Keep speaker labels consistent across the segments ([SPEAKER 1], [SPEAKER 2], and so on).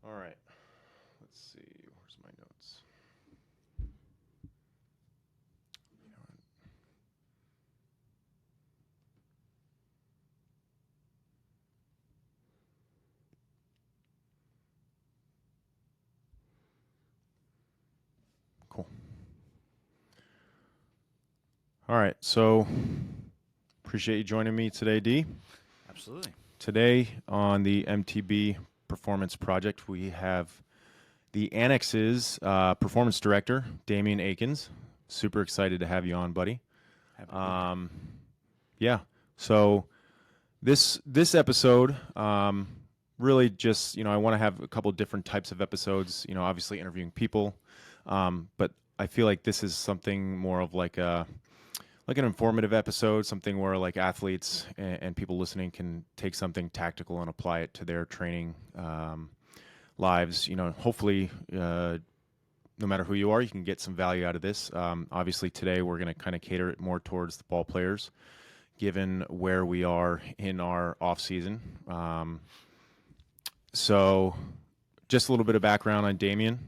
[SPEAKER 1] All right. Let's see. Where's my notes? You know what? Cool. All right. So appreciate you joining me today, D.
[SPEAKER 2] Absolutely.
[SPEAKER 1] Today on the MTB Performance Project, we have the ANNEX's performance director, Damien Akins. Super excited to have you on, buddy.
[SPEAKER 2] Happy to be here.
[SPEAKER 1] Yeah. So this episode, really just I want to have a couple different types of episodes. Obviously interviewing people, but I feel like this is something more of like an informative episode, something where like athletes and people listening can take something tactical and apply it to their training lives. Hopefully. No matter who you are, you can get some value out of this. Obviously, today we're going to kind of cater it more towards the ball players, given where we are in our off season. So, just a little bit of background on Damien.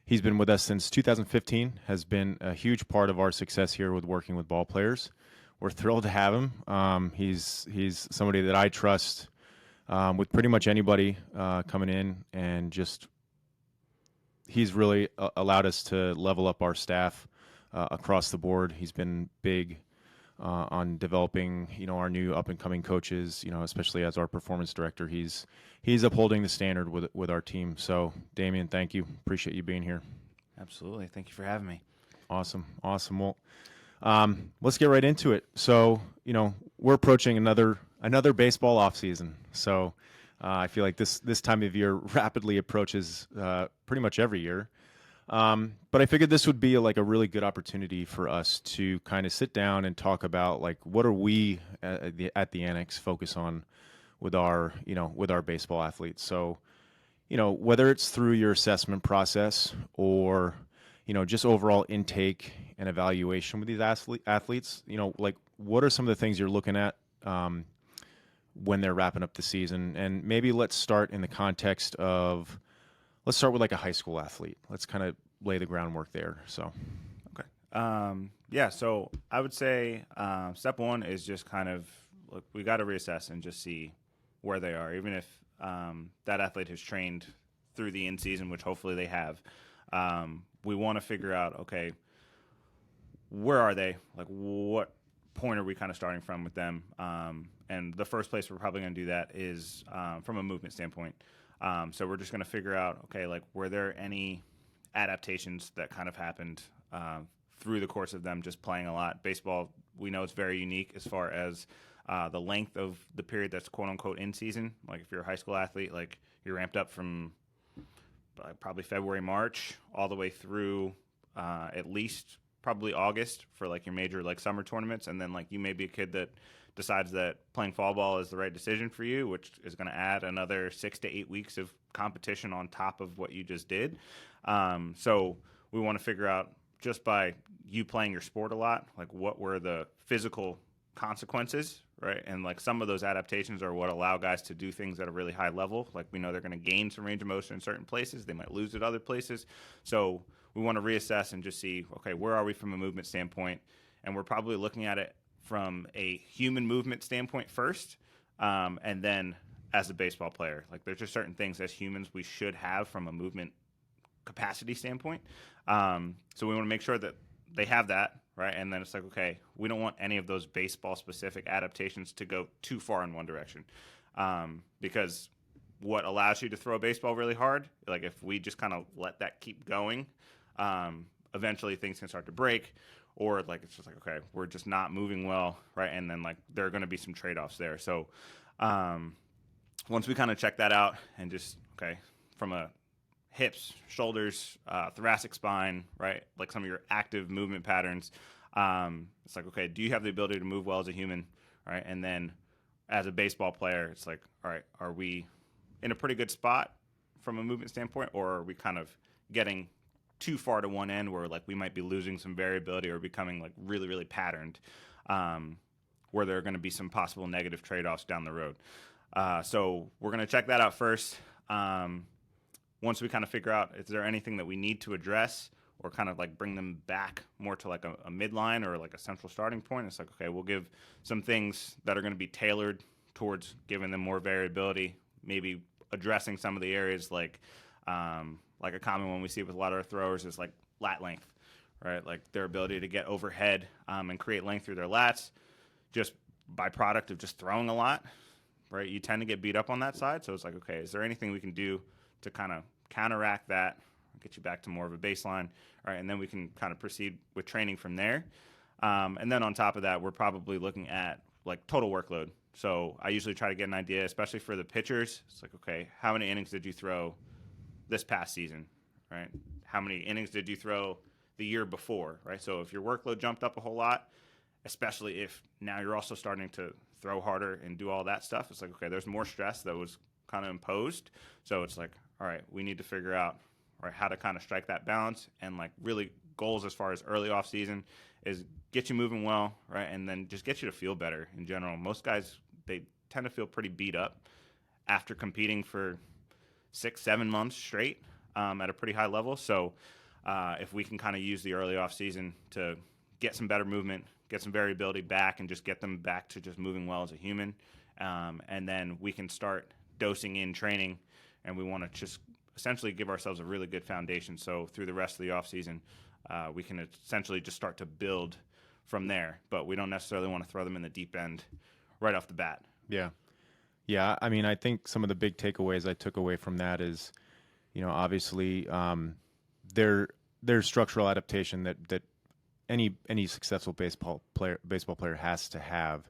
[SPEAKER 1] He's been with us since 2015. Has been a huge part of our success here with working with ball players. We're thrilled to have him. He's somebody that I trust with pretty much anybody coming in, and just he's really allowed us to level up our staff across the board. He's been big on developing, our new up and coming coaches. Especially as our performance director, he's upholding the standard with our team. So, Damien, thank you. Appreciate you being here.
[SPEAKER 2] Absolutely. Thank you for having me.
[SPEAKER 1] Awesome. Well, let's get right into it. So, we're approaching another baseball off season. So, I feel like this time of year rapidly approaches pretty much every year. But I figured this would be like a really good opportunity for us to kind of sit down and talk about like what are we at the Annex focus on with our baseball athletes. So, whether it's through your assessment process or just overall intake and evaluation with these athletes, like what are some of the things you're looking at when they're wrapping up the season? And maybe let's start in the context of, let's start with like a high school athlete. Let's kind of lay the groundwork there. So,
[SPEAKER 2] Okay. Yeah, so I would say step one is just kind of look, we got to reassess and just see where they are, even if that athlete has trained through the in season, which hopefully they have. We want to figure out, okay, where are they? Like, what point are we kind of starting from with them? And the first place we're probably going to do that is from a movement standpoint. So we're just going to figure out, okay, like, were there any adaptations that kind of happened through the course of them just playing a lot? Baseball, we know it's very unique as far as the length of the period that's quote unquote in season. Like if you're a high school athlete, like you're ramped up from probably February, March, all the way through at least probably August for like your major like summer tournaments, and then like you may be a kid that decides that playing fall ball is the right decision for you, which is going to add another 6 to 8 weeks of competition on top of what you just did. So we want to figure out, just by you playing your sport a lot, like what were the physical consequences, right? And like some of those adaptations are what allow guys to do things at a really high level. Like we know they're going to gain some range of motion in certain places, they might lose at other places. So we want to reassess and just see, okay, where are we from a movement standpoint? And we're probably looking at it from a human movement standpoint first, and then as a baseball player. Like there's just certain things as humans we should have from a movement capacity standpoint. So we want to make sure that they have that, right? And then it's like, okay, we don't want any of those baseball specific adaptations to go too far in one direction. Because what allows you to throw a baseball really hard, like if we just kind of let that keep going, eventually things can start to break, or like it's just like, okay, we're just not moving well, right? And then like there are going to be some trade-offs there. So once we kind of check that out and just, okay, from a hips, shoulders, thoracic spine, right? Like some of your active movement patterns. It's like, okay, do you have the ability to move well as a human, right? And then as a baseball player, it's like, all right, are we in a pretty good spot from a movement standpoint, or are we kind of getting too far to one end where like we might be losing some variability or becoming like really, really patterned, where there are going to be some possible negative trade-offs down the road. So we're going to check that out first. once we kind of figure out, is there anything that we need to address or kind of like bring them back more to like a midline or like a central starting point? It's like, okay, we'll give some things that are going to be tailored towards giving them more variability, maybe addressing some of the areas like a common one we see with a lot of our throwers is like lat length, right? Like their ability to get overhead and create length through their lats, just byproduct of just throwing a lot, right? You tend to get beat up on that side. So it's like, okay, is there anything we can do to kind of counteract that, get you back to more of a baseline, all right? And then we can kind of proceed with training from there. And then on top of that, we're probably looking at like total workload. So I usually try to get an idea, especially for the pitchers. It's like, okay, how many innings did you throw this past season, right? How many innings did you throw the year before, right? So if your workload jumped up a whole lot, especially if now you're also starting to throw harder and do all that stuff, it's like, okay, there's more stress that was kind of imposed. So it's like, all right, we need to figure out, right, how to kind of strike that balance. And like really goals as far as early off season is get you moving well, right? And then just get you to feel better in general. Most guys, they tend to feel pretty beat up after competing for 6-7 months straight at a pretty high level. So if we can kind of use the early off season to get some better movement, get some variability back, and just get them back to just moving well as a human, and then we can start dosing in training, and we want to just essentially give ourselves a really good foundation. So through the rest of the off season, we can essentially just start to build from there. But we don't necessarily want to throw them in the deep end right off the bat.
[SPEAKER 1] Yeah. Yeah. I mean, I think some of the big takeaways I took away from that is, obviously there's structural adaptation that any successful baseball player has to have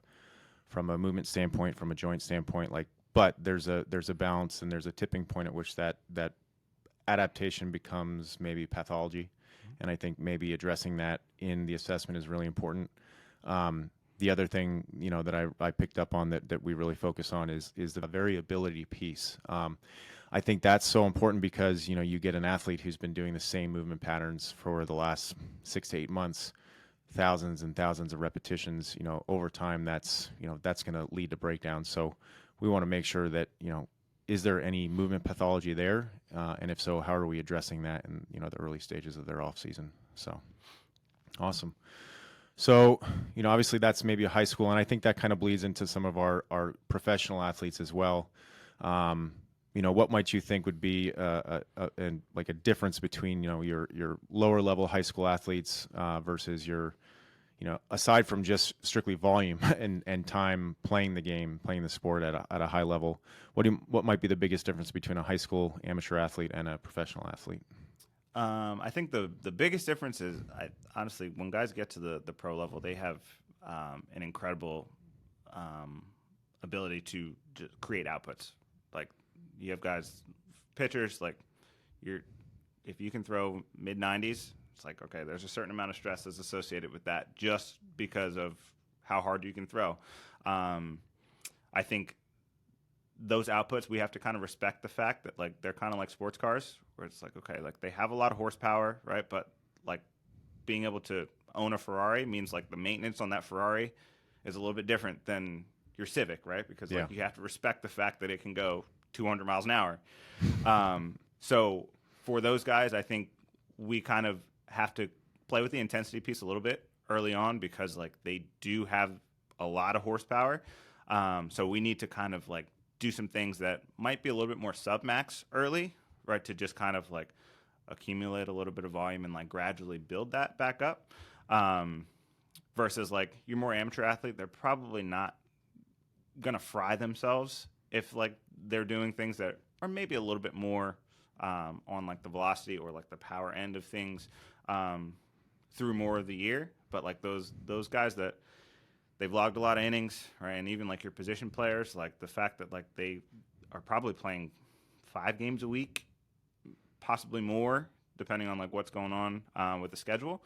[SPEAKER 1] from a movement standpoint, from a joint standpoint, but there's a balance and there's a tipping point at which that adaptation becomes maybe pathology. And I think maybe addressing that in the assessment is really important. The other thing, that I picked up on that we really focus on is the variability piece. I think that's so important because, you get an athlete who's been doing the same movement patterns for the last 6 to 8 months, thousands and thousands of repetitions, over time, that's going to lead to breakdowns. So we want to make sure that, is there any movement pathology there? And if so, how are we addressing that in, the early stages of their off season? So awesome. So, obviously that's maybe a high school, and I think that kind of bleeds into some of our professional athletes as well. What might you think would be like a difference between, your lower level high school athletes versus your, aside from just strictly volume and time playing the game, playing the sport at a high level, what might be the biggest difference between a high school amateur athlete and a professional athlete?
[SPEAKER 2] I think the biggest difference is, honestly, when guys get to the pro level, they have an incredible ability to create outputs. Like you have guys, pitchers, like if you can throw mid-90s, it's like, okay, there's a certain amount of stress that's associated with that just because of how hard you can throw. I think those outputs, we have to kind of respect the fact that like they're kind of like sports cars where it's like, okay, like they have a lot of horsepower, right? But like being able to own a Ferrari means like the maintenance on that Ferrari is a little bit different than your Civic, right? Because like you have to respect the fact that it can go 200 miles an hour. So for those guys, I think we kind of have to play with the intensity piece a little bit early on because like they do have a lot of horsepower. So we need to kind of like do some things that might be a little bit more sub-max early, right, to just kind of like accumulate a little bit of volume and like gradually build that back up. Versus like your more amateur athlete, they're probably not going to fry themselves if like they're doing things that are maybe a little bit more on like the velocity or like the power end of things through more of the year. But like those guys that they've logged a lot of innings, right? And even like your position players, like the fact that like they are probably playing 5 games a week, possibly more, depending on like what's going on with the schedule.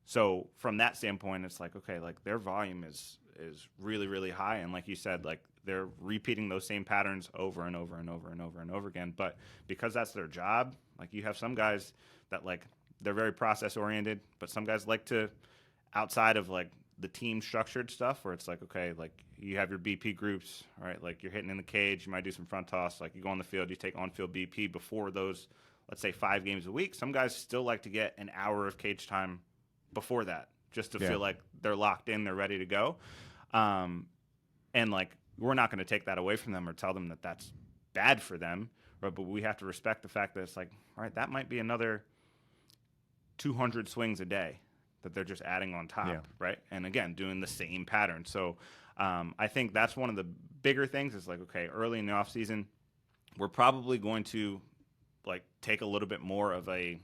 [SPEAKER 2] So from that standpoint, it's like, okay, like their volume is really, really high. And like you said, like they're repeating those same patterns over and over and over and over and over again. But because that's their job, like you have some guys that like they're very process oriented, but some guys like to, outside of like the team structured stuff where it's like, okay, like you have your BP groups, right? Like you're hitting in the cage, you might do some front toss, like you go on the field, you take on-field BP before those, let's say 5 games a week. Some guys still like to get an hour of cage time before that just to feel like they're locked in, they're ready to go. And like, we're not going to take that away from them or tell them that that's bad for them, right? But we have to respect the fact that it's like, all right, that might be another 200 swings a day that they're just adding on top, right? And again, doing the same pattern. So I think that's one of the bigger things is like, okay, early in the off season, we're probably going to like take a little bit more of a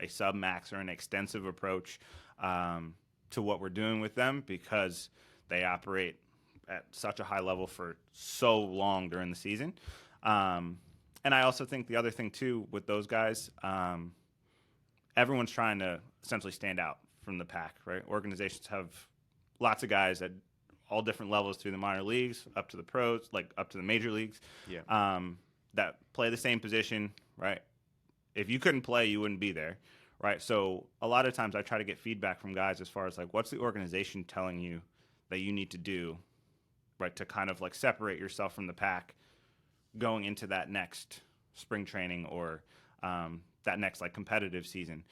[SPEAKER 2] sub-max or an extensive approach to what we're doing with them because they operate at such a high level for so long during the season. And I also think the other thing too with those guys, everyone's trying to essentially stand out from the pack, right? Organizations have lots of guys at all different levels through the minor leagues, up to the pros, like up to the major leagues, that play the same position, right? If you couldn't play, you wouldn't be there, right? So a lot of times I try to get feedback from guys as far as like, what's the organization telling you that you need to do, right, to kind of like separate yourself from the pack going into that next spring training or that next like competitive season.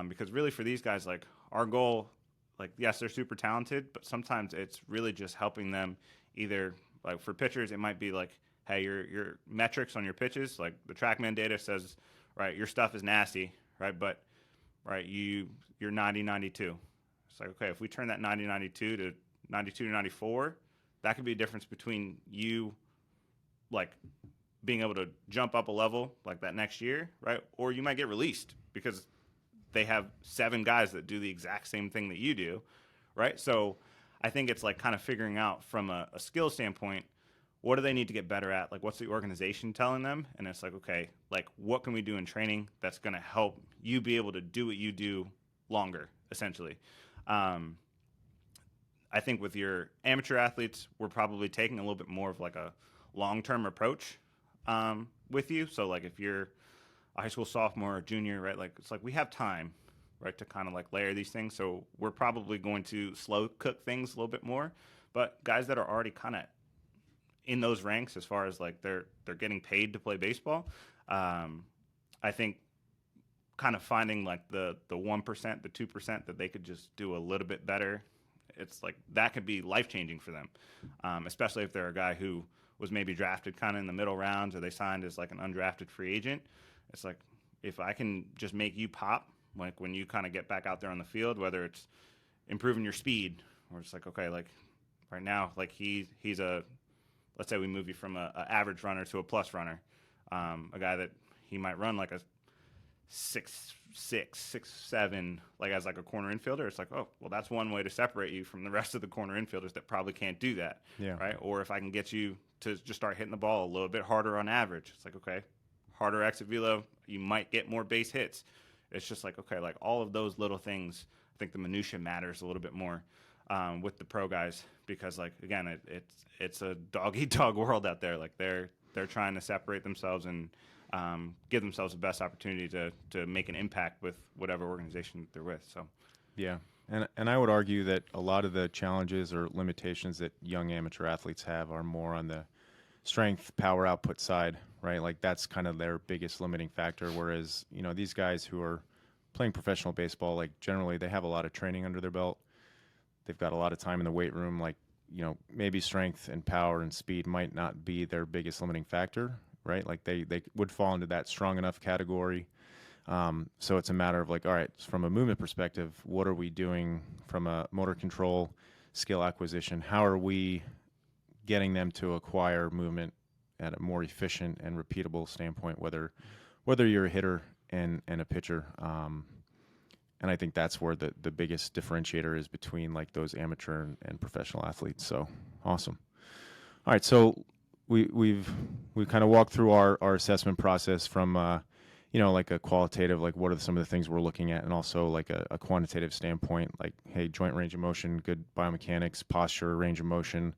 [SPEAKER 2] Because really for these guys, like our goal, like, yes, they're super talented, but sometimes it's really just helping them either like for pitchers, it might be like, hey, your metrics on your pitches, like the TrackMan data says, right, your stuff is nasty, right? But right, you're 90-92. It's like, okay, if we turn that 90-92 to 92-94, that could be a difference between you like being able to jump up a level like that next year, right? Or you might get released because they have 7 guys that do the exact same thing that you do, right? So I think it's like kind of figuring out from a skill standpoint, what do they need to get better at? Like, what's the organization telling them? And it's like, okay, like, what can we do in training that's going to help you be able to do what you do longer, essentially? I think with your amateur athletes, we're probably taking a little bit more of like a long-term approach with you. So, like, if you're a high school sophomore or junior, right, like, it's like we have time, right, to kind of like layer these things. So we're probably going to slow cook things a little bit more. But guys that are already kind of in those ranks as far as like they're getting paid to play baseball, I think kind of finding like the 1%, the 2% that they could just do a little bit better, it's like that could be life-changing for them, especially if they're a guy who was maybe drafted kind of in the middle rounds or they signed as like an undrafted free agent. It's like, if I can just make you pop, like when you kind of get back out there on the field, whether it's improving your speed or it's like, okay, like right now, like he's a, let's say we move you from a average runner to a plus runner, a guy that he might run like a 6'6", 6'7", like as like a corner infielder. It's like, oh, well, that's one way to separate you from the rest of the corner infielders that probably can't do that, right? Or if I can get you to just start hitting the ball a little bit harder on average, it's like, okay, harder exit velo, you might get more base hits. It's just like, okay, like all of those little things, I think the minutia matters a little bit more with the pro guys because, like, again, it's a dog-eat-dog world out there. Like they're trying to separate themselves and give themselves the best opportunity to make an impact with whatever organization they're with. So,
[SPEAKER 1] yeah, and I would argue that a lot of the challenges or limitations that young amateur athletes have are more on the strength, power output side, right? Like that's kind of their biggest limiting factor. Whereas, you know, these guys who are playing professional baseball, like generally they have a lot of training under their belt. They've got a lot of time in the weight room. Like, you know, maybe strength and power and speed might not be their biggest limiting factor, right? Like they would fall into that strong enough category. So it's a matter of like, all right, from a movement perspective, what are we doing from a motor control, skill acquisition? How are we getting them to acquire movement at a more efficient and repeatable standpoint, whether you're a hitter and a pitcher. And I think that's where the biggest differentiator is between like those amateur and professional athletes. So awesome. All right. So we've kind of walked through our assessment process from, you know, like a qualitative, like what are some of the things we're looking at, and also like a quantitative standpoint, like, hey, joint range of motion, good biomechanics, posture, range of motion,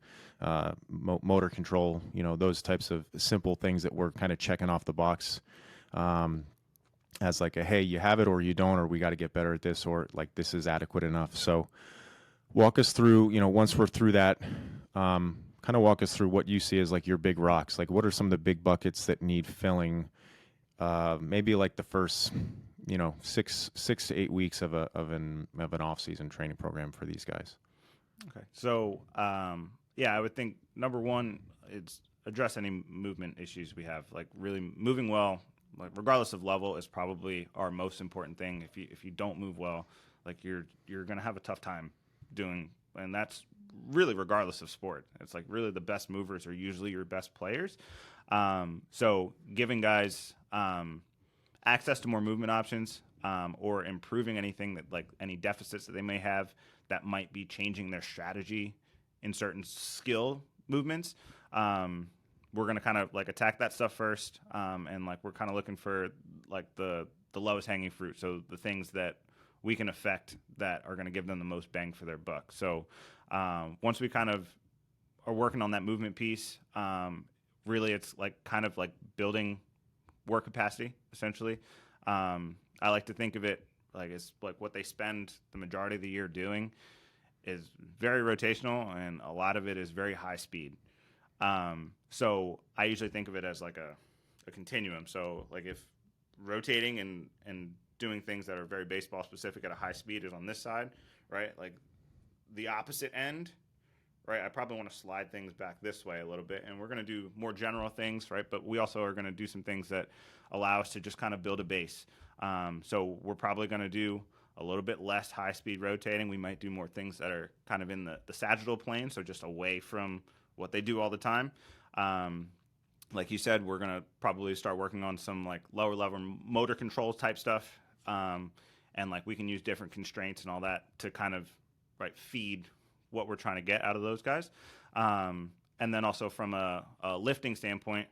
[SPEAKER 1] motor control, you know, those types of simple things that we're kind of checking off the box as like a, hey, you have it or you don't, or we got to get better at this, or like this is adequate enough. So Walk us through, once we're through that, kind of walk us through what you see as like your big rocks. Like, what are some of the big buckets that need filling? Maybe like the first, 6 to 8 weeks of an off season training program for these guys.
[SPEAKER 2] Okay. So, yeah, I would think number one is address any movement issues we have. Like really moving well, like regardless of level, is probably our most important thing. If you don't move well, like you're gonna have a tough time doing, and that's really regardless of sport. It's like really the best movers are usually your best players. So giving guys access to more movement options, or improving anything that like any deficits that they may have that might be changing their strategy in certain skill movements. We're going to kind of like attack that stuff first. And like, we're kind of looking for like the lowest hanging fruit. So the things that we can affect that are going to give them the most bang for their buck. So, once we kind of are working on that movement piece, really it's like kind of like building work capacity essentially. I like to think of it like it's like what they spend the majority of the year doing is very rotational, and a lot of it is very high speed. So I usually think of it as like a continuum. So like if rotating and doing things that are very baseball specific at a high speed is on this side, right? Like the opposite end, right? I probably want to slide things back this way a little bit, and we're going to do more general things, right? But we also are going to do some things that allow us to just kind of build a base. So we're probably going to do a little bit less high-speed rotating. We might do more things that are kind of in the sagittal plane, so just away from what they do all the time. Like you said, we're going to probably start working on some like lower-level motor control type stuff, and like we can use different constraints and all that to kind of feed what we're trying to get out of those guys. And then also from a lifting standpoint,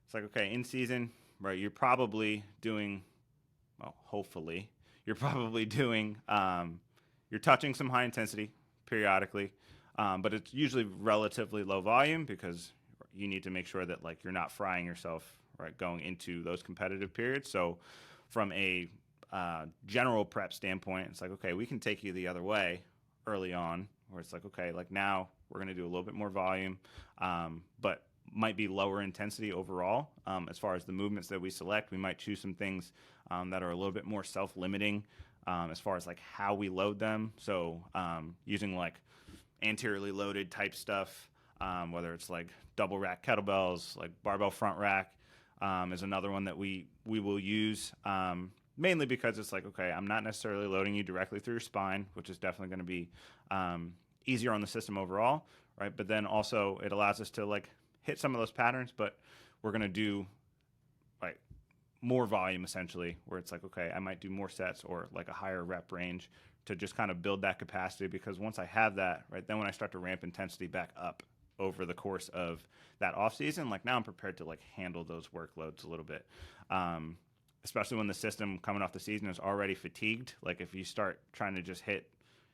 [SPEAKER 2] it's like, okay, in season, right, you're probably doing, well, hopefully, you're probably doing, you're touching some high intensity periodically, but it's usually relatively low volume because you need to make sure that like you're not frying yourself, right, going into those competitive periods. So from a general prep standpoint, it's like, okay, we can take you the other way early on, where it's like, okay, like now we're going to do a little bit more volume, but might be lower intensity overall. As far as the movements that we select, we might choose some things that are a little bit more self-limiting as far as like how we load them. So using like anteriorly loaded type stuff, whether it's like double rack kettlebells, like barbell front rack is another one that we will use. Mainly because it's like, okay, I'm not necessarily loading you directly through your spine, which is definitely going to be easier on the system overall, right? But then also it allows us to like hit some of those patterns, but we're going to do like more volume essentially, where it's like, okay, I might do more sets or like a higher rep range to just kind of build that capacity, because once I have that, right, then when I start to ramp intensity back up over the course of that off season, like now I'm prepared to like handle those workloads a little bit. Especially when the system coming off the season is already fatigued. Like if you start trying to just hit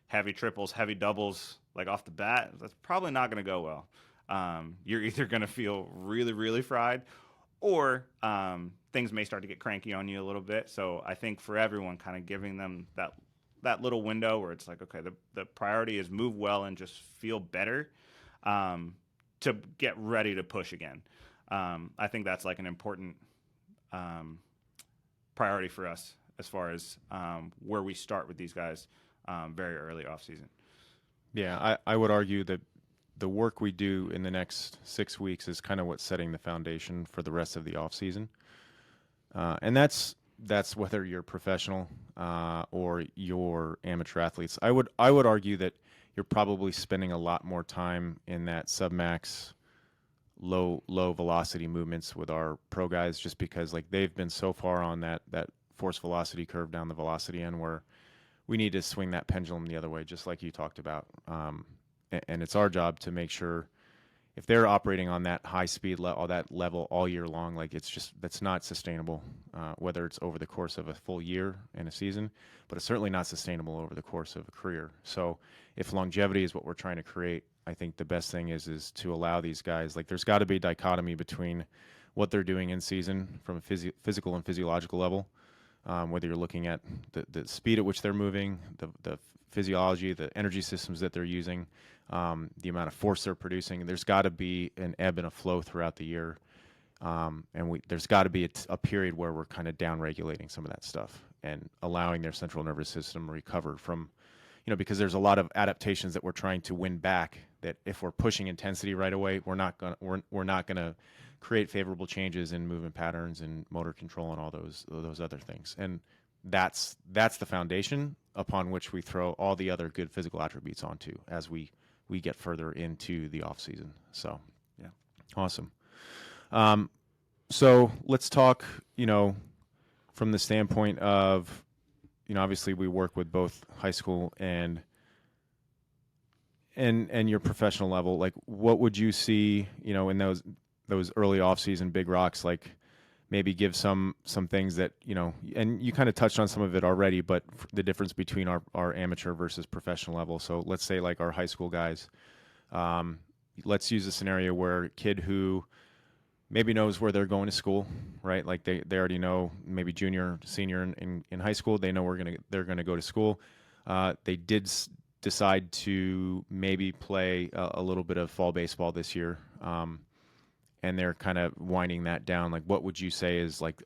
[SPEAKER 2] heavy triples, heavy doubles, like off the bat, that's probably not going to go well. You're either going to feel really, really fried, or things may start to get cranky on you a little bit. So I think for everyone, kind of giving them that little window where it's like, okay, the priority is move well and just feel better to get ready to push again. I think that's like an important priority for us as far as where we start with these guys very early off season.
[SPEAKER 1] Yeah, I would argue that the work we do in the next 6 weeks is kind of what's setting the foundation for the rest of the off season. And that's whether you're professional or you're amateur athletes. I would argue that you're probably spending a lot more time in that submax low velocity movements with our pro guys, just because like they've been so far on that force velocity curve down the velocity end, where we need to swing that pendulum the other way, just like you talked about. And it's our job to make sure if they're operating on that high speed that level all year long, like that's not sustainable, whether it's over the course of a full year and a season, but it's certainly not sustainable over the course of a career. So if longevity is what we're trying to create, I think the best thing is to allow these guys, like there's got to be a dichotomy between what they're doing in season from a physical and physiological level, whether you're looking at the speed at which they're moving, the physiology, the energy systems that they're using, the amount of force they're producing. There's got to be an ebb and a flow throughout the year. There's got to be a period where we're kind of down regulating some of that stuff and allowing their central nervous system to recover from, because there's a lot of adaptations that we're trying to win back, that if we're pushing intensity right away, we're not gonna create favorable changes in movement patterns and motor control and all those other things. And that's the foundation upon which we throw all the other good physical attributes onto as we get further into the off season. So
[SPEAKER 2] yeah,
[SPEAKER 1] awesome. So let's talk, from the standpoint of, obviously we work with both high school and your professional level. Like, what would you see, in those early off-season big rocks? Like, maybe give some things that, and you kind of touched on some of it already, but the difference between our amateur versus professional level. So let's say like our high school guys. Let's use a scenario where a kid who maybe knows where they're going to school, right? Like they already know, maybe junior, senior in high school, they know they're gonna go to school. They did decide to maybe play a little bit of fall baseball this year, and they're kind of winding that down. Like, what would you say is, like,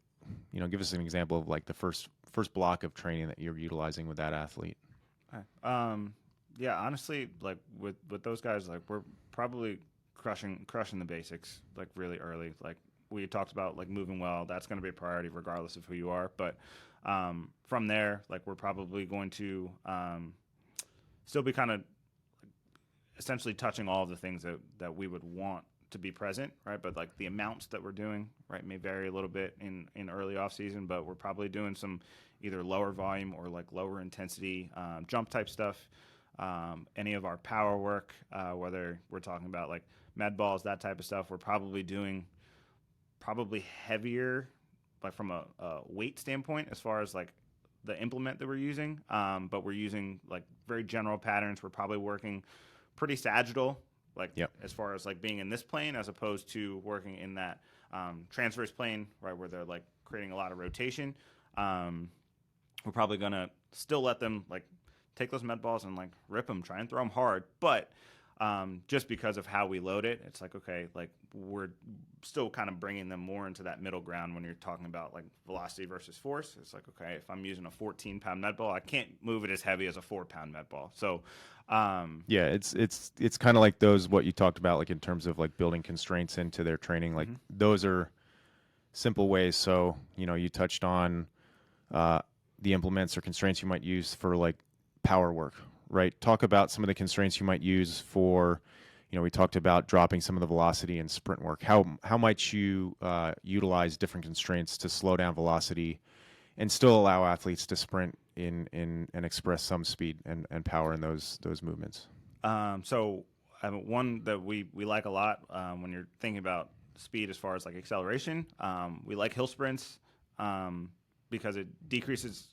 [SPEAKER 1] give us an example of like the first block of training that you're utilizing with that athlete?
[SPEAKER 2] Yeah, honestly, like with those guys, like we're probably crushing the basics like really early. Like we talked about, like moving well, that's going to be a priority regardless of who you are. But from there, like we're probably going to still be kind of essentially touching all of the things that we would want to be present, right? But like the amounts that we're doing, right, may vary a little bit in early off season, but we're probably doing some either lower volume or like lower intensity jump type stuff. Any of our power work, whether we're talking about like med balls, that type of stuff, we're probably doing heavier, like from a weight standpoint, as far as like the implement that we're using. But we're using like very general patterns. We're probably working pretty sagittal, like as far as like being in this plane, as opposed to working in that transverse plane, right, where they're like creating a lot of rotation. We're probably gonna still let them like take those med balls and like rip them, try and throw them hard, but just because of how we load it, it's like, okay, like we're still kind of bringing them more into that middle ground when you're talking about like velocity versus force. It's like, okay, if I'm using a 14-pound med ball, I can't move it as heavy as a 4-pound med ball. So
[SPEAKER 1] yeah, it's kind of like those, what you talked about, like in terms of like building constraints into their training. Like those are simple ways. So, you touched on the implements or constraints you might use for like power work, right? Talk about some of the constraints you might use for, we talked about dropping some of the velocity in sprint work. How might you utilize different constraints to slow down velocity and still allow athletes to sprint in and express some speed and power in those movements?
[SPEAKER 2] So one that we like a lot when you're thinking about speed as far as like acceleration, we like hill sprints because it decreases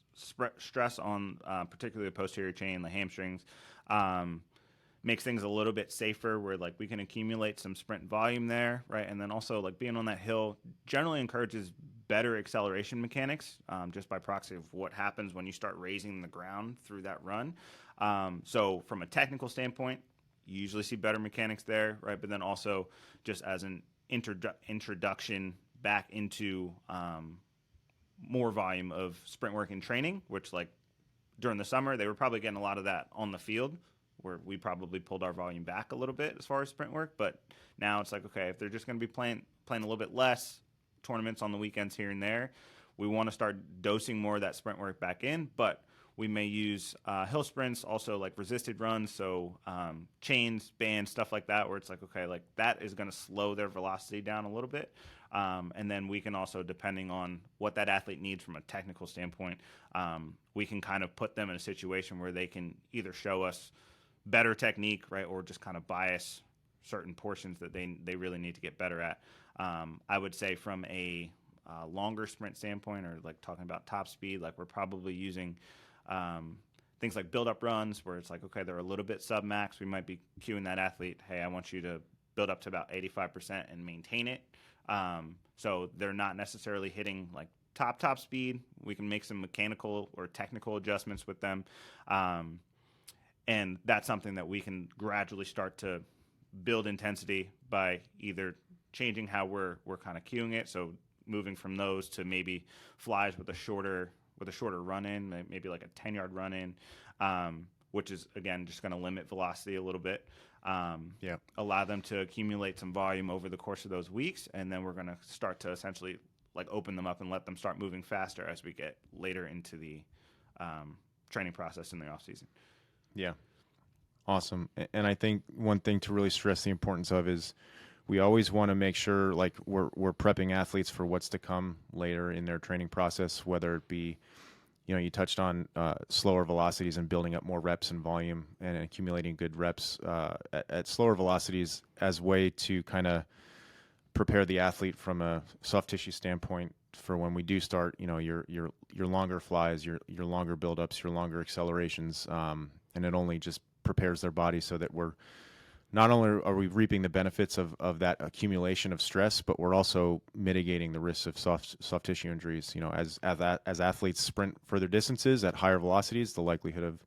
[SPEAKER 2] stress on particularly the posterior chain, the hamstrings, makes things a little bit safer where like we can accumulate some sprint volume there, right? And then also like being on that hill generally encourages better acceleration mechanics just by proxy of what happens when you start raising the ground through that run. So from a technical standpoint, you usually see better mechanics there, right? But then also just as an introduction back into more volume of sprint work and training, which like during the summer, they were probably getting a lot of that on the field, where we probably pulled our volume back a little bit as far as sprint work. But now it's like, okay, if they're just going to be playing a little bit less, tournaments on the weekends here and there, we want to start dosing more of that sprint work back in. But we may use hill sprints, also like resisted runs, so chains, bands, stuff like that, where it's like, okay, like that is going to slow their velocity down a little bit. And then we can also, depending on what that athlete needs from a technical standpoint, we can kind of put them in a situation where they can either show us better technique, right, or just kind of bias certain portions that they really need to get better at. I would say from a longer sprint standpoint, or like talking about top speed, like we're probably using things like build-up runs where it's like, okay, they're a little bit sub-max. We might be cueing that athlete, hey, I want you to build up to about 85% and maintain it. So they're not necessarily hitting like top speed. We can make some mechanical or technical adjustments with them. And that's something that we can gradually start to build intensity by either changing how we're kind of cueing it. So moving from those to maybe flies with a shorter run in, maybe like a 10-yard run in, which is, again, just going to limit velocity a little bit. Allow them to accumulate some volume over the course of those weeks, and then we're going to start to essentially like open them up and let them start moving faster as we get later into the training process in the off season.
[SPEAKER 1] Yeah. Awesome. And I think one thing to really stress the importance of is we always want to make sure like we're prepping athletes for what's to come later in their training process, whether it be, you touched on slower velocities and building up more reps and volume and accumulating good reps at slower velocities as way to kind of prepare the athlete from a soft tissue standpoint for when we do start, your longer flies, your longer buildups, your longer accelerations, and it only just prepares their body so that we're not only are we reaping the benefits of that accumulation of stress, but we're also mitigating the risks of soft tissue injuries. As athletes sprint further distances at higher velocities, the likelihood of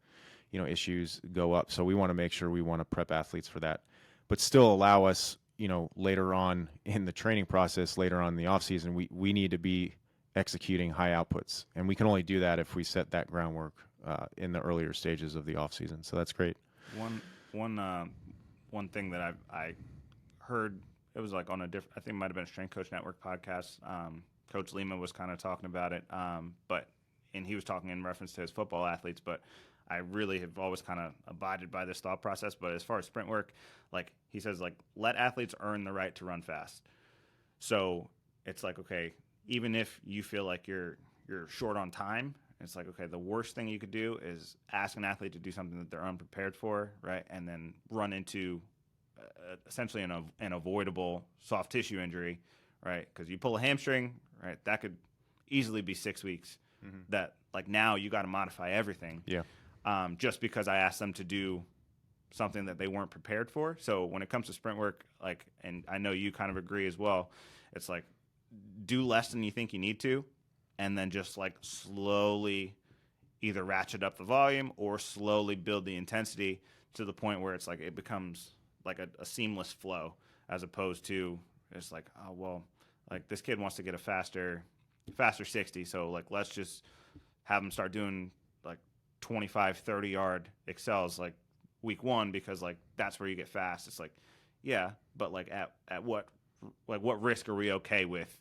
[SPEAKER 1] issues go up. So we want to make sure we want to prep athletes for that, but still allow us later on in the training process, later on in the off season, we need to be executing high outputs, and we can only do that if we set that groundwork in the earlier stages of the off season. So that's great.
[SPEAKER 2] One thing that I heard, it was like on I think it might have been a Strength Coach Network podcast. Coach Lima was kind of talking about it, and he was talking in reference to his football athletes, but I really have always kind of abided by this thought process. But as far as sprint work, like he says, like let athletes earn the right to run fast. So it's like, okay, even if you feel like you're short on time, it's like, okay, the worst thing you could do is ask an athlete to do something that they're unprepared for, right? And then run into essentially an avoidable soft tissue injury, right? Because you pull a hamstring, right? That could easily be 6 weeks. Mm-hmm. That like now you got to modify everything.
[SPEAKER 1] Yeah.
[SPEAKER 2] Just because I asked them to do something that they weren't prepared for. So when it comes to sprint work, like, and I know you kind of agree as well, it's like do less than you think you need to, and then just like slowly either ratchet up the volume or slowly build the intensity to the point where it's like it becomes like a seamless flow, as opposed to it's like, oh, well, like this kid wants to get a faster 60. So like, let's just have them start doing like 25, 30 yard excels like week one, because like that's where you get fast. It's like, yeah, but like at what risk are we okay with?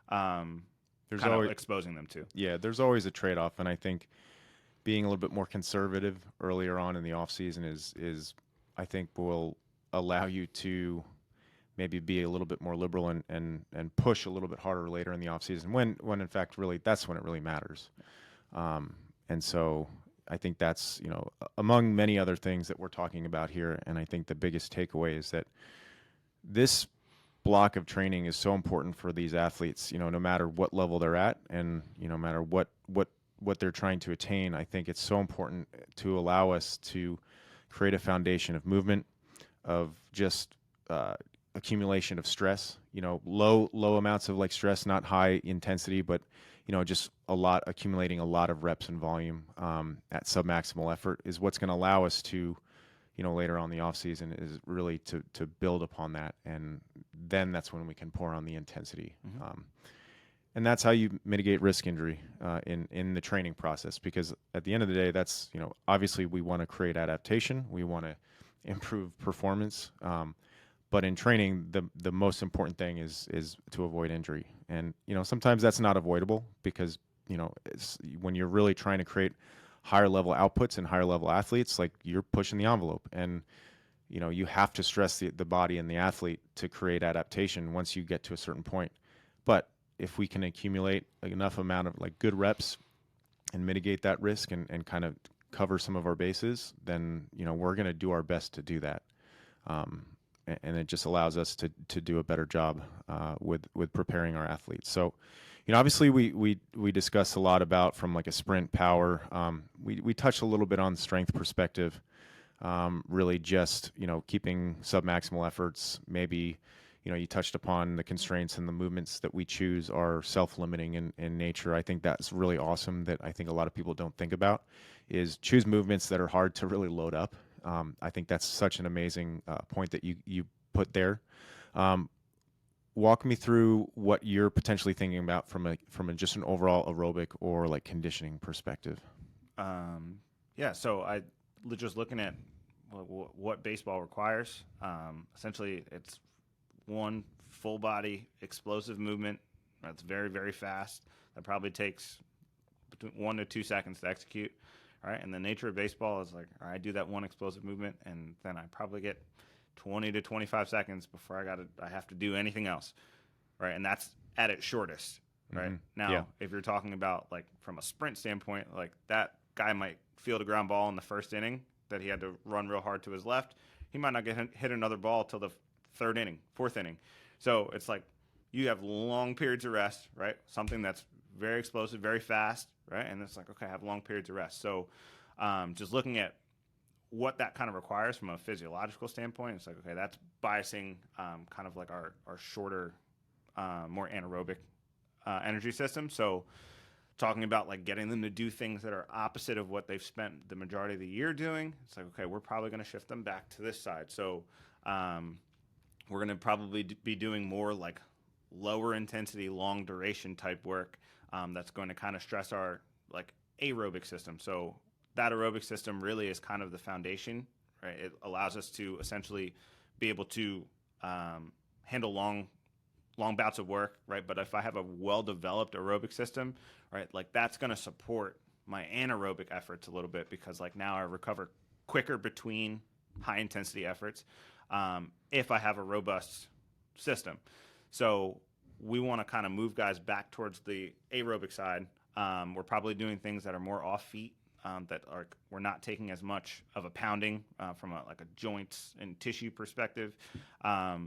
[SPEAKER 2] There's kind of exposing them to.
[SPEAKER 1] Yeah, there's always a trade-off, and I think being a little bit more conservative earlier on in the off season is I think will allow you to maybe be a little bit more liberal and push a little bit harder later in the off season when in fact really that's when it really matters. And so I think that's among many other things that we're talking about here, and I think the biggest takeaway is that this block of training is so important for these athletes, no matter what level they're at, and no matter what they're trying to attain. I think it's so important to allow us to create a foundation of movement, of just accumulation of stress, low amounts of like stress, not high intensity, but just accumulating a lot of reps and volume at submaximal effort is what's going to allow us to later on in the off season is really to build upon that, and then that's when we can pour on the intensity. Mm-hmm. And that's how you mitigate risk injury in the training process, because at the end of the day, that's obviously we want to create adaptation, we want to improve performance, but in training the most important thing is to avoid injury. And sometimes that's not avoidable, because it's when you're really trying to create higher level outputs and higher level athletes, like you're pushing the envelope, and you have to stress the body and the athlete to create adaptation once you get to a certain point. But if we can accumulate enough amount of like good reps and mitigate that risk and kind of cover some of our bases, then we're going to do our best to do that, and it just allows us to do a better job with preparing our athletes. So obviously we discussed a lot about from like a sprint power. We touched a little bit on strength perspective, really just keeping submaximal efforts, maybe you touched upon the constraints and the movements that we choose are self-limiting in nature. I think that's really awesome that I think a lot of people don't think about is choose movements that are hard to really load up. I think that's such an amazing point that you put there. Walk me through what you're potentially thinking about from just an overall aerobic or like conditioning perspective.
[SPEAKER 2] Yeah, so I just looking at what baseball requires. Essentially, it's one full body explosive movement that's very, very fast. That probably takes between 1 to 2 seconds to execute. All right, and the nature of baseball is like, all right, I do that one explosive movement, and then I probably get 20 to 25 seconds before I have to do anything else. Right, and that's at its shortest. Right.
[SPEAKER 1] Mm-hmm.
[SPEAKER 2] Now, if you're talking about like from a sprint standpoint, like that guy might field a ground ball in the first inning that he had to run real hard to his left. He might not get hit another ball till the third inning, fourth inning. So it's like you have long periods of rest, right? Something that's very explosive, very fast, right? And it's like, okay, I have long periods of rest. So just looking at what that kind of requires from a physiological standpoint, it's like, okay, that's biasing kind of like our shorter, more anaerobic energy system. So talking about like getting them to do things that are opposite of what they've spent the majority of the year doing, it's like, okay, we're probably going to shift them back to this side. So we're going to probably be doing more like lower intensity, long duration type work that's going to kind of stress our like aerobic system. So that aerobic system really is kind of the foundation, right? It allows us to essentially be able to handle long bouts of work, right? But if I have a well-developed aerobic system, right, like that's going to support my anaerobic efforts a little bit because like now I recover quicker between high-intensity efforts if I have a robust system. So we want to kind of move guys back towards the aerobic side. We're probably doing things that are more off-feet, we're not taking as much of a pounding from a joints and tissue perspective.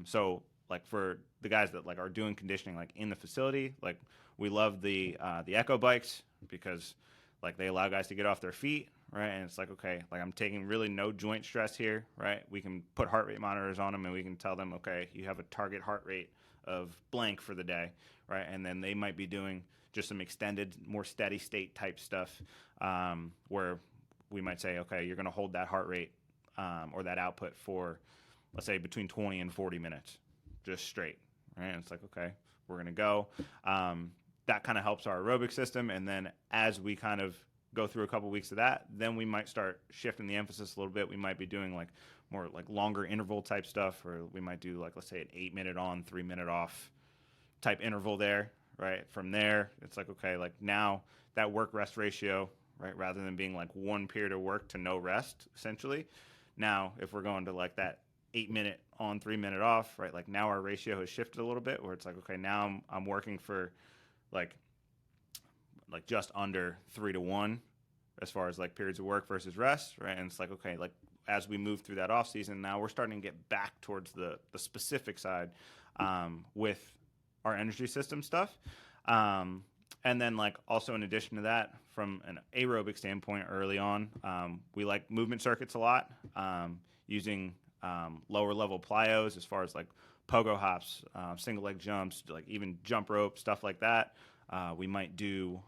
[SPEAKER 2] So like for the guys that like are doing conditioning like in the facility, like we love the echo bikes because like they allow guys to get off their feet, right? And it's like, okay, like I'm taking really no joint stress here, right? We can put heart rate monitors on them and we can tell them, okay, you have a target heart rate of blank for the day, right? And then they might be doing just some extended, more steady state type stuff where we might say, okay, you're going to hold that heart rate or that output for, let's say, between 20 and 40 minutes, just straight, right? And it's like, okay, we're going to go. That kind of helps our aerobic system. And then as we kind of go through a couple weeks of that, then we might start shifting the emphasis a little bit. We might be doing like more like longer interval type stuff, or we might do like, let's say an 8-minute on, 3-minute off type interval there, right? From there, it's like, okay, like now that work rest ratio, right? Rather than being like one period of work to no rest, essentially. Now, if we're going to like that 8-minute on, 3-minute off, right? Like now our ratio has shifted a little bit where it's like, okay, now I'm working for like just under 3 to 1 as far as like periods of work versus rest, right? And it's like, okay, like as we move through that off season, now we're starting to get back towards the specific side with our energy system stuff. And then like also in addition to that, from an aerobic standpoint early on, we like movement circuits a lot, using lower level plyos as far as like pogo hops, single leg jumps, like even jump rope, stuff like that. We might do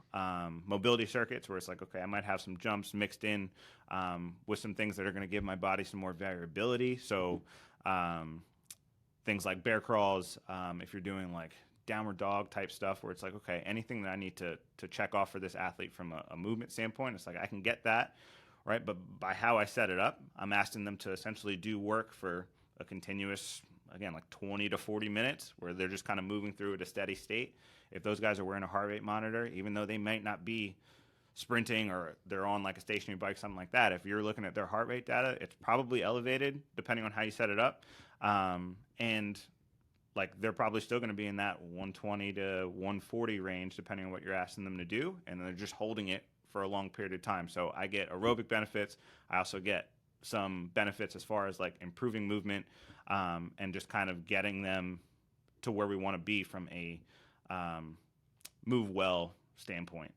[SPEAKER 2] mobility circuits where it's like, okay, I might have some jumps mixed in with some things that are going to give my body some more variability. So things like bear crawls, if you're doing like downward dog type stuff where it's like, okay, anything that I need to check off for this athlete from a movement standpoint, it's like I can get that, right? But by how I set it up, I'm asking them to essentially do work for a continuous, again, like 20 to 40 minutes where they're just kind of moving through at a steady state. If those guys are wearing a heart rate monitor, even though they might not be sprinting or they're on like a stationary bike, something like that, if you're looking at their heart rate data, it's probably elevated depending on how you set it up. And like they're probably still going to be in that 120 to 140 range depending on what you're asking them to do, and they're just holding it for a long period of time. So I get aerobic benefits. I also get some benefits as far as like improving movement and just kind of getting them to where we want to be from a move well standpoint.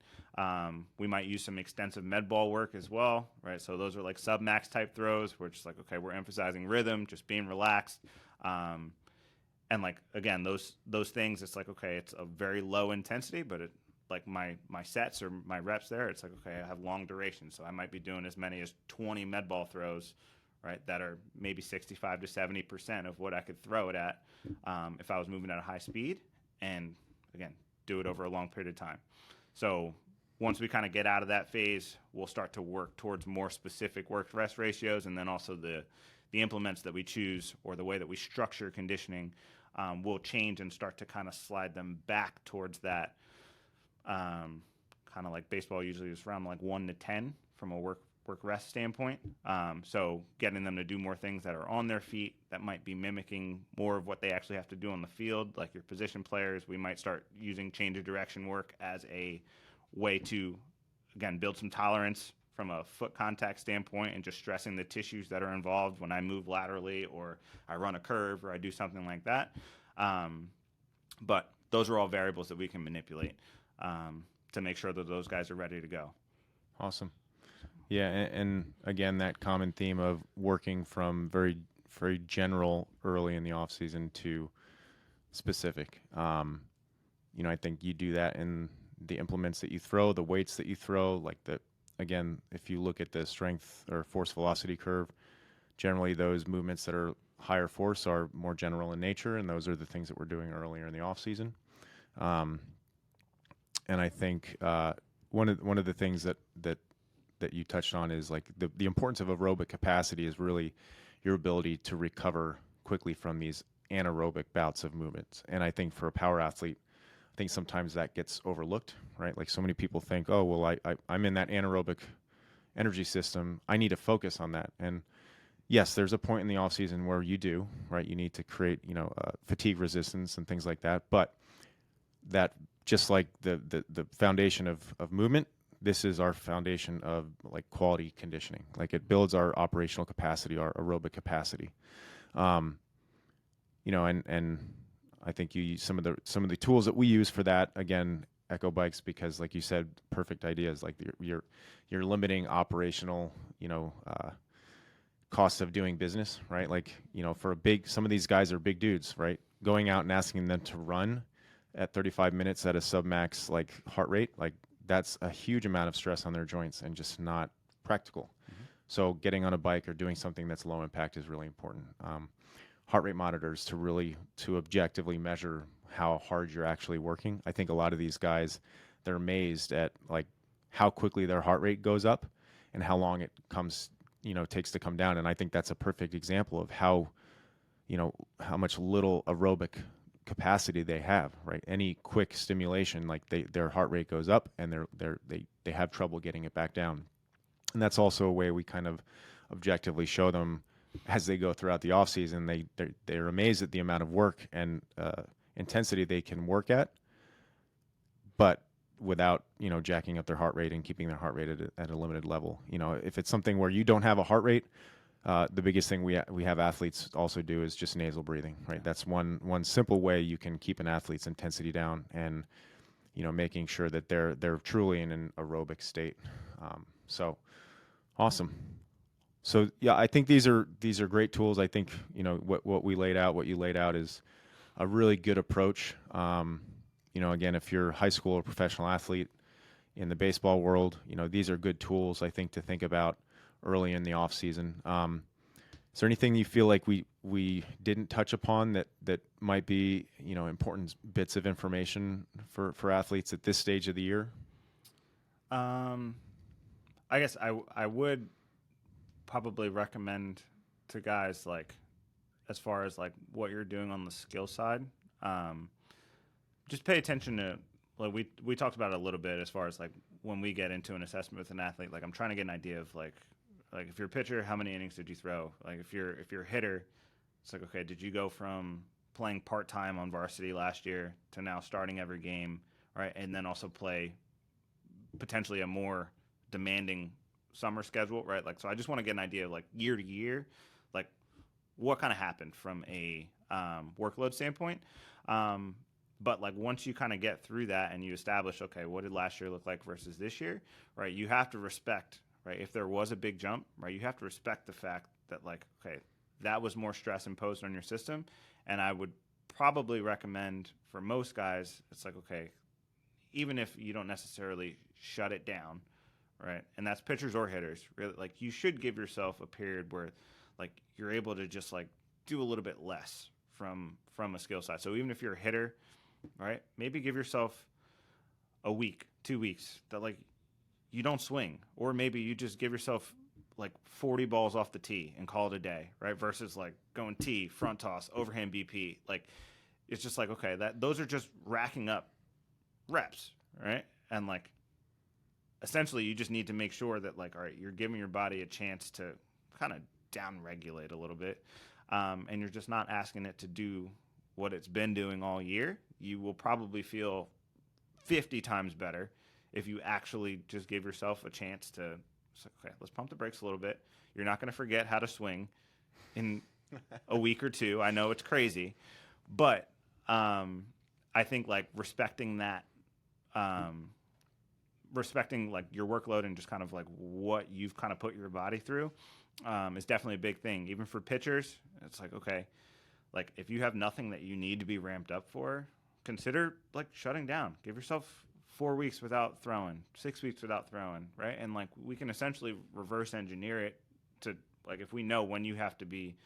[SPEAKER 2] We might use some extensive med ball work as well, right? So those are like sub-max type throws where it's like, okay, we're emphasizing rhythm, just being relaxed. and like, again, those things, it's like, okay, it's a very low intensity, but it, like my sets or my reps there, it's like, okay, I have long duration, so I might be doing as many as 20 med ball throws, right, that are maybe 65 to 70% of what I could throw it at if I was moving at a high speed, and again, do it over a long period of time. So once we kind of get out of that phase, we'll start to work towards more specific work-rest ratios, and then also the implements that we choose or the way that we structure conditioning will change and start to kind of slide them back towards that kind of like baseball usually is around like 1 to 10 from a work rest standpoint. So getting them to do more things that are on their feet that might be mimicking more of what they actually have to do on the field, like your position players. We might start using change of direction work as a way to, again, build some tolerance from a foot contact standpoint and just stressing the tissues that are involved when I move laterally or I run a curve or I do something like that. But those are all variables that we can manipulate to make sure that those guys are ready to go.
[SPEAKER 1] Awesome. Yeah, and again, that common theme of working from very, very general early in the off season to specific. I think you do that in the implements that you throw, the weights that you throw. Like again, if you look at the strength or force velocity curve, generally those movements that are higher force are more general in nature, and those are the things that we're doing earlier in the off season. And I think one of the things that you touched on is like the importance of aerobic capacity is really your ability to recover quickly from these anaerobic bouts of movements. And I think for a power athlete, I think sometimes that gets overlooked, right? Like so many people think, oh, well, I'm in that anaerobic energy system. I need to focus on that. And yes, there's a point in the off season where you do, right? You need to create, fatigue resistance and things like that. But that just like the foundation of movement, this is our foundation of like quality conditioning. Like it builds our operational capacity, our aerobic capacity. And I think you use some of the tools that we use for that. Again, Echo Bikes, because like you said, perfect ideas. Like you're limiting operational, costs of doing business, right? Like, for some of these guys are big dudes, right? Going out and asking them to run at 35 minutes at a submax like heart rate, like that's a huge amount of stress on their joints and just not practical. Mm-hmm. So getting on a bike or doing something that's low impact is really important. Heart rate monitors to objectively measure how hard you're actually working. I think a lot of these guys, they're amazed at like how quickly their heart rate goes up and how long it takes to come down. And I think that's a perfect example of how much little aerobic capacity they have, right? Any quick stimulation, like their heart rate goes up and they have trouble getting it back down. And that's also a way we kind of objectively show them as they go throughout the off season. They're amazed at the amount of work and intensity they can work at, but without jacking up their heart rate and keeping their heart rate at a limited level. If it's something where you don't have a heart rate, the biggest thing we have athletes also do is just nasal breathing, right? That's one simple way you can keep an athlete's intensity down and making sure that they're truly in an aerobic state. So awesome. So yeah, I think these are great tools. I think what you laid out is a really good approach. Again, if you're a high school or professional athlete in the baseball world, these are good tools, I think, to think about early in the off season. Is there anything you feel like we didn't touch upon that might be important bits of information for athletes at this stage of the year?
[SPEAKER 2] I guess I would probably recommend to guys, like, as far as like what you're doing on the skill side, just pay attention to, like, we talked about it a little bit as far as like when we get into an assessment with an athlete, like I'm trying to get an idea of like if you're a pitcher, how many innings did you throw? Like if you're a hitter, it's like, okay, did you go from playing part-time on varsity last year to now starting every game, right? And then also play potentially a more demanding summer schedule, right? Like, so I just want to get an idea of like year to year, like what kind of happened from a workload standpoint. But like once you kind of get through that and you establish, okay, what did last year look like versus this year, right? You have to respect, right? If there was a big jump, right, you have to respect the fact that like, okay, that was more stress imposed on your system, and I would probably recommend for most guys, it's like, okay, even if you don't necessarily shut it down, right? And that's pitchers or hitters. Really, like you should give yourself a period where like you're able to just like do a little bit less from a skill side. So even if you're a hitter, right, maybe give yourself a week, 2 weeks that like you don't swing, or maybe you just give yourself like 40 balls off the tee and call it a day, right? Versus like going tee, front toss, overhand BP. Like it's just like, okay, those are just racking up reps, right? And like essentially you just need to make sure that like, all right, you're giving your body a chance to kind of down regulate a little bit. And you're just not asking it to do what it's been doing all year. You will probably feel 50 times better if you actually just give yourself a chance to say, okay, let's pump the brakes a little bit. You're not going to forget how to swing in a week or two. I know it's crazy, but I think like respecting that, respecting like your workload and just kind of like what you've kind of put your body through is definitely a big thing. Even for pitchers, it's like, okay, like if you have nothing that you need to be ramped up for, consider like shutting down. Give yourself 4 weeks without throwing, 6 weeks without throwing, right? And like we can essentially reverse engineer it to like if we know when you have to be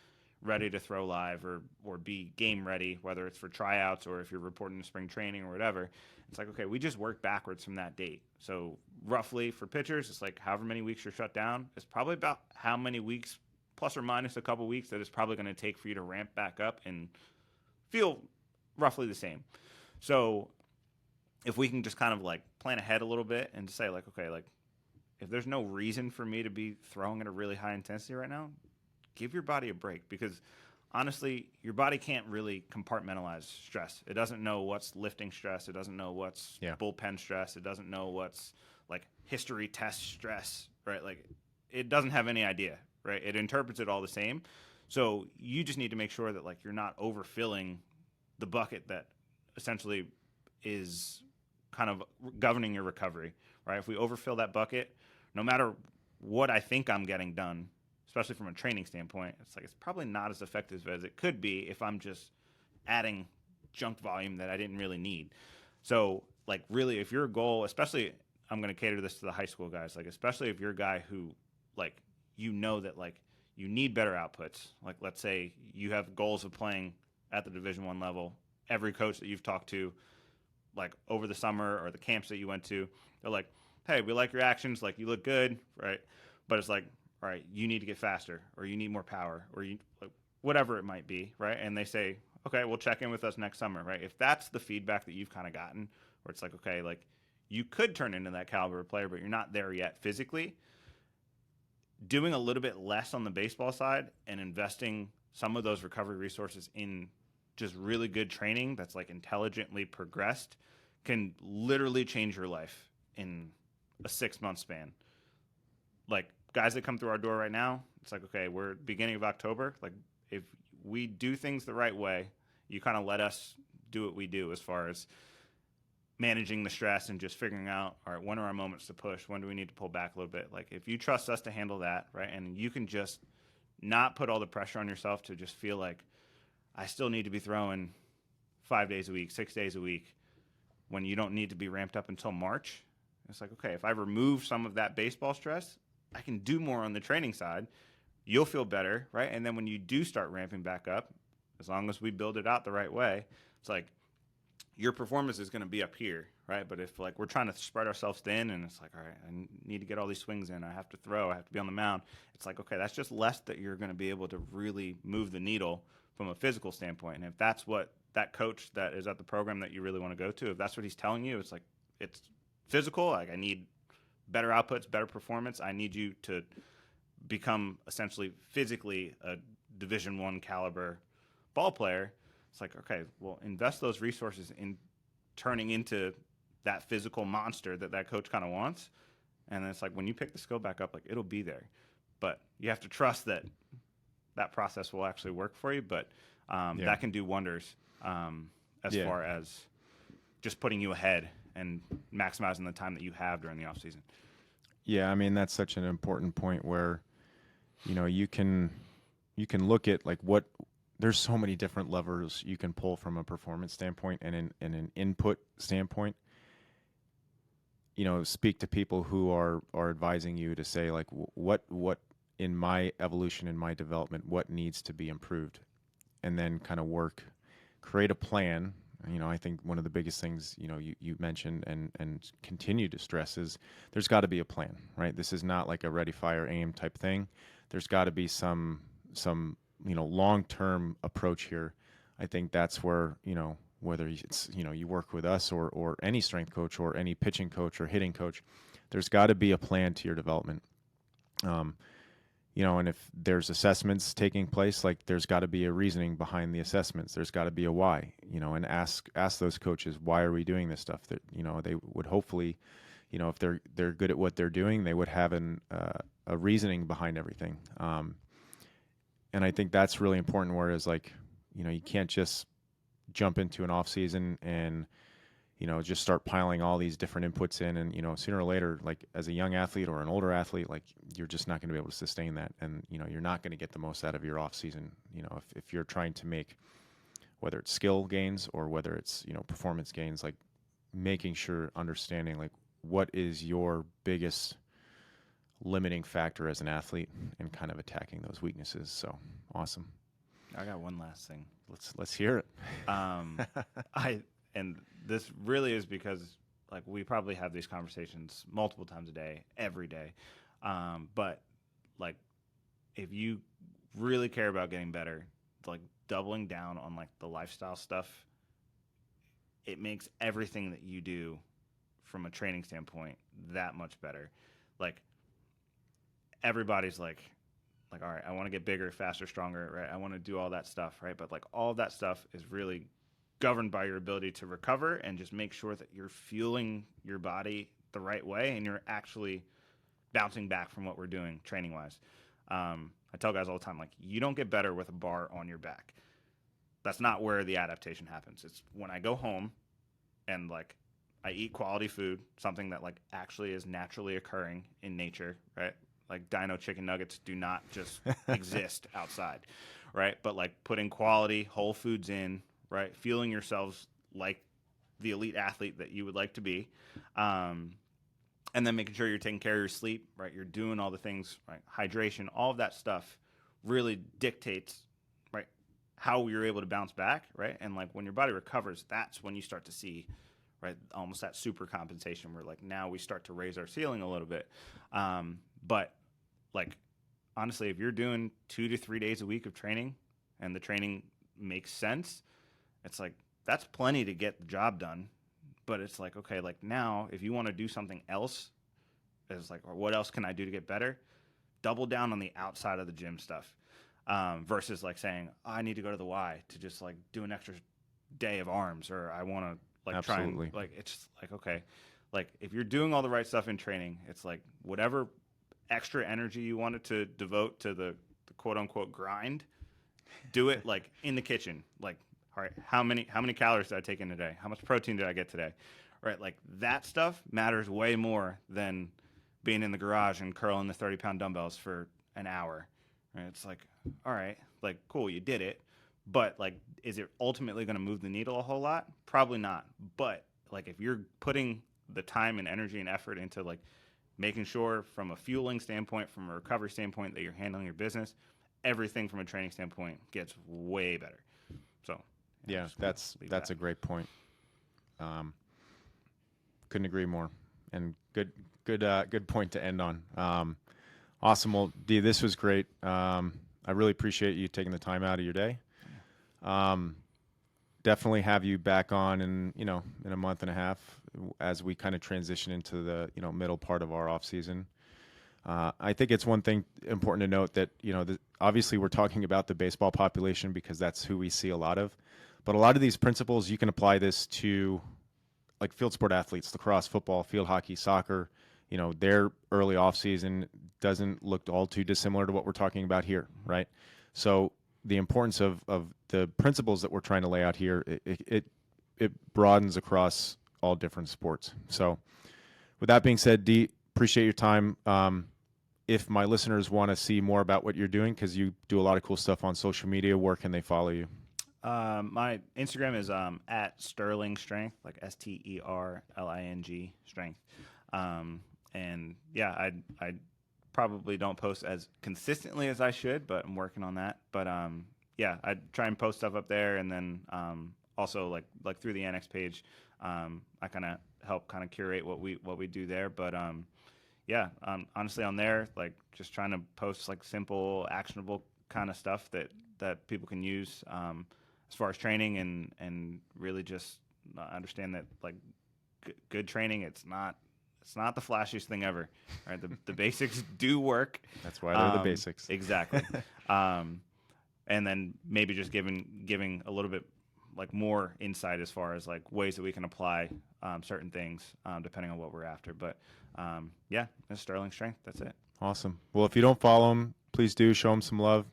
[SPEAKER 2] ready to throw live or be game ready, whether it's for tryouts or if you're reporting to spring training or whatever, it's like, okay, we just work backwards from that date. So roughly for pitchers, it's like however many weeks you're shut down, it's probably about how many weeks plus or minus a couple weeks that it's probably going to take for you to ramp back up and feel roughly the same. So if we can just kind of like plan ahead a little bit and say like, okay, like if there's no reason for me to be throwing at a really high intensity right now, give your body a break, because honestly, your body can't really compartmentalize stress. It doesn't know what's lifting stress. It doesn't know what's bullpen stress. It doesn't know what's like history test stress, right? Like it doesn't have any idea, right? It interprets it all the same. So you just need to make sure that like you're not overfilling the bucket that essentially is kind of governing your recovery, right? If we overfill that bucket, no matter what I think I'm getting done, especially from a training standpoint, it's like it's probably not as effective as it could be if I'm just adding junk volume that I didn't really need. So, like, really, if your goal, especially, I'm going to cater this to the high school guys, like, especially if you're a guy who, like, you know that, like, you need better outputs. Like, let's say you have goals of playing at the Division I level. Every coach that you've talked to, like, over the summer or the camps that you went to, they're like, hey, we like your actions, like, you look good, right? But it's like, all right, you need to get faster, or you need more power, or you whatever it might be, right? And they say, okay, we'll check in with us next summer, right? If that's the feedback that you've kind of gotten, where it's like, okay, like you could turn into that caliber of player, but you're not there yet physically, doing a little bit less on the baseball side and investing some of those recovery resources in just really good training that's like intelligently progressed can literally change your life in a 6-month span. Like, guys that come through our door right now, it's like, okay, we're beginning of October. Like, if we do things the right way, you kind of let us do what we do as far as managing the stress and just figuring out, all right, when are our moments to push? When do we need to pull back a little bit? Like, if you trust us to handle that, right, and you can just not put all the pressure on yourself to just feel like I still need to be throwing 5 days a week, 6 days a week, when you don't need to be ramped up until March. It's like, okay, if I remove some of that baseball stress, I can do more on the training side. You'll feel better, right? And then when you do start ramping back up, as long as we build it out the right way, it's like your performance is going to be up here, right? But if like we're trying to spread ourselves thin and it's like, all right, I need to get all these swings in, I have to throw, I have to be on the mound. It's like, okay, that's just less that you're going to be able to really move the needle from a physical standpoint. And if that's what that coach that is at the program that you really want to go to, if that's what he's telling you, it's like, it's physical. Like I need better outputs, better performance. I need you to become essentially physically a Division I caliber ball player. It's like, okay, well, invest those resources in turning into that physical monster that coach kind of wants. And then it's like when you pick the skill back up, like it'll be there. But you have to trust that that process will actually work for you. But that can do wonders as far as just putting you ahead and maximizing the time that you have during the off season.
[SPEAKER 1] Yeah, I mean that's such an important point where, you know, you can look at like what there's so many different levers you can pull from a performance standpoint and an input standpoint. Speak to people who are advising you to say like what in my evolution, in my development, what needs to be improved, and then kind of create a plan. I think one of the biggest things, you mentioned and continue to stress is there's got to be a plan, right? This is not like a ready, fire, aim type thing. There's got to be some long-term approach here. I think that's where, whether it's, you work with us or any strength coach or any pitching coach or hitting coach, there's got to be a plan to your development. And if there's assessments taking place, like there's got to be a reasoning behind the assessments. There's got to be a why, and ask those coaches, why are we doing this stuff? That, they would hopefully, if they're good at what they're doing, they would have a reasoning behind everything. And I think that's really important. Whereas like, you can't just jump into an off season and, just start piling all these different inputs in. And, sooner or later, like as a young athlete or an older athlete, like you're just not going to be able to sustain that. And, you're not going to get the most out of your off season. If you're trying to make, whether it's skill gains or whether it's, performance gains, like making sure understanding like what is your biggest limiting factor as an athlete and kind of attacking those weaknesses. So awesome.
[SPEAKER 2] I got one last thing.
[SPEAKER 1] Let's hear it.
[SPEAKER 2] And this really is because like we probably have these conversations multiple times a day, every day. But like if you really care about getting better, like doubling down on like the lifestyle stuff, it makes everything that you do from a training standpoint that much better. Like everybody's like, all right, I want to get bigger, faster, stronger, right? I want to do all that stuff, right? But like all of that stuff is really governed by your ability to recover and just make sure that you're fueling your body the right way and you're actually bouncing back from what we're doing training wise. I tell guys all the time, like, you don't get better with a bar on your back. That's not where the adaptation happens. It's when I go home and like I eat quality food, something that like actually is naturally occurring in nature, right? Like dino chicken nuggets do not just exist outside, right? But like putting quality whole foods in, right? Fueling yourselves like the elite athlete that you would like to be. And then making sure you're taking care of your sleep, right? You're doing all the things, right? Hydration, all of that stuff really dictates, right, how you're able to bounce back, right? And like when your body recovers, that's when you start to see, right, almost that super compensation where like now we start to raise our ceiling a little bit. But like honestly, if you're doing 2 to 3 days a week of training and the training makes sense, it's like that's plenty to get the job done. But it's like, okay, like now if you want to do something else, it's like, or what else can I do to get better? Double down on the outside of the gym stuff versus like saying, oh, I need to go to the Y to just like do an extra day of arms, or I want to like
[SPEAKER 1] Absolutely.
[SPEAKER 2] try and like, it's like, okay, like if you're doing all the right stuff in training, it's like whatever extra energy you wanted to devote to the quote unquote grind, do it like in the kitchen. Like, all right, how many calories did I take in today? How much protein did I get today? Right, like that stuff matters way more than being in the garage and curling the 30-pound dumbbells for an hour. Right, it's like, all right, like cool, you did it, but like, is it ultimately going to move the needle a whole lot? Probably not. But like, if you're putting the time and energy and effort into like making sure from a fueling standpoint, from a recovery standpoint, that you're handling your business, everything from a training standpoint gets way better. So
[SPEAKER 1] yeah, that's a great point. Couldn't agree more, and good point to end on. Awesome. Well, Dee, this was great. I really appreciate you taking the time out of your day. Definitely have you back on in a month and a half as we kind of transition into the middle part of our off season. I think it's one thing important to note that obviously we're talking about the baseball population because that's who we see a lot of, but a lot of these principles you can apply this to like field sport athletes, lacrosse, football, field hockey, soccer. Their early off season doesn't look all too dissimilar to what we're talking about here, right? So the importance of the principles that we're trying to lay out here, it broadens across all different sports. So with that being said, Dee, appreciate your time. if my listeners want to see more about what you're doing, because you do a lot of cool stuff on social media, where can they follow you?
[SPEAKER 2] My Instagram is at Sterling Strength, like STERLING Strength. And yeah, I probably don't post as consistently as I should, but I'm working on that. But yeah, I try and post stuff up there, and then also like through the ANNEX page, I kind of help kind of curate what we do there. But yeah, honestly, on there, like just trying to post like simple, actionable kind of stuff that people can use as far as training, and really just understand that like good training, it's not the flashiest thing ever, right? The basics do work.
[SPEAKER 1] That's why they're the basics.
[SPEAKER 2] Exactly. And then maybe just giving a little bit like more insight as far as like ways that we can apply certain things depending on what we're after. But yeah, that's Sterling Strength. That's it.
[SPEAKER 1] Awesome. Well, if you don't follow him, please do show him some love.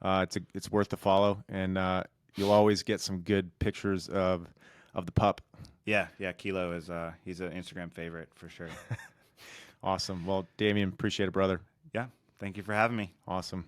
[SPEAKER 1] It's worth the follow, and you'll always get some good pictures of the pup.
[SPEAKER 2] Yeah. Kilo is he's an Instagram favorite for sure.
[SPEAKER 1] Awesome. Well, Damien, appreciate it, brother.
[SPEAKER 2] Yeah. Thank you for having me.
[SPEAKER 1] Awesome.